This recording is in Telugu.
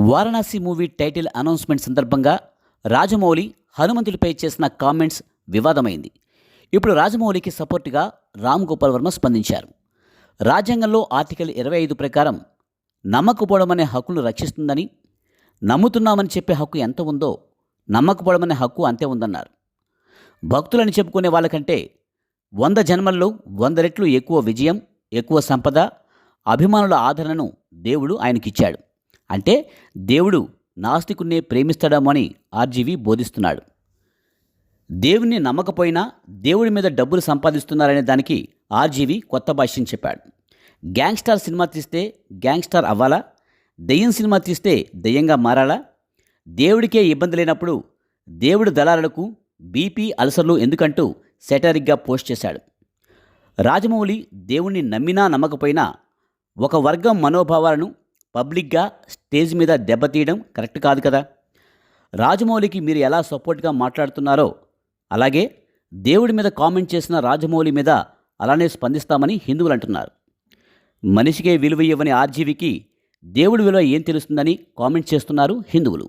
వారణాసి మూవీ టైటిల్ అనౌన్స్మెంట్ సందర్భంగా రాజమౌళి హనుమంతుడిపై చేసిన కామెంట్స్ వివాదమైంది. ఇప్పుడు రాజమౌళికి సపోర్టుగా రామ్ గోపాల్ వర్మ స్పందించారు. రాజ్యాంగంలో ఆర్టికల్ 25 ప్రకారం నమ్మకపోవడం అనే హక్కును రక్షిస్తుందని, నమ్ముతున్నామని చెప్పే హక్కు ఎంత ఉందో నమ్మకపోవడం అనే హక్కు అంతే ఉందన్నారు. భక్తులని చెప్పుకునే వాళ్ళకంటే 100 జన్మల్లో 100 రెట్లు ఎక్కువ విజయం, ఎక్కువ సంపద, అభిమానుల ఆదరణను దేవుడు ఆయనకిచ్చాడు. అంటే దేవుడు నాస్తికున్నే ప్రేమిస్తాడేమో అని ఆర్జీవి బోధిస్తున్నాడు. దేవుణ్ణి నమ్మకపోయినా దేవుడి మీద డబ్బులు సంపాదిస్తున్నారనే దానికి ఆర్జీవి కొత్త భాష్యం చెప్పాడు. గ్యాంగ్స్టార్ సినిమా తీస్తే గ్యాంగ్స్టార్ అవ్వాలా? దెయ్యం సినిమా తీస్తే దెయ్యంగా మారాలా? దేవుడికే ఇబ్బంది లేనప్పుడు దేవుడు దళారులకు బీపీ అల్సర్లు ఎందుకంటూ సెటారిక్గా పోస్ట్ చేశాడు. రాజమౌళి దేవుణ్ణి నమ్మినా నమ్మకపోయినా ఒక వర్గం మనోభావాలను పబ్లిక్గా స్టేజ్ మీద దెబ్బతీయడం కరెక్ట్ కాదు కదా. రాజమౌళికి మీరు ఎలా సపోర్ట్గా మాట్లాడుతున్నారో అలాగే దేవుడి మీద కామెంట్ చేసిన రాజమౌళి మీద అలానే స్పందిస్తామని హిందువులు అంటున్నారు. మనిషికే విలువ ఇవ్వని ఆర్జీవికి దేవుడి విలువ ఏం తెలుస్తుందని కామెంట్ చేస్తున్నారు హిందువులు.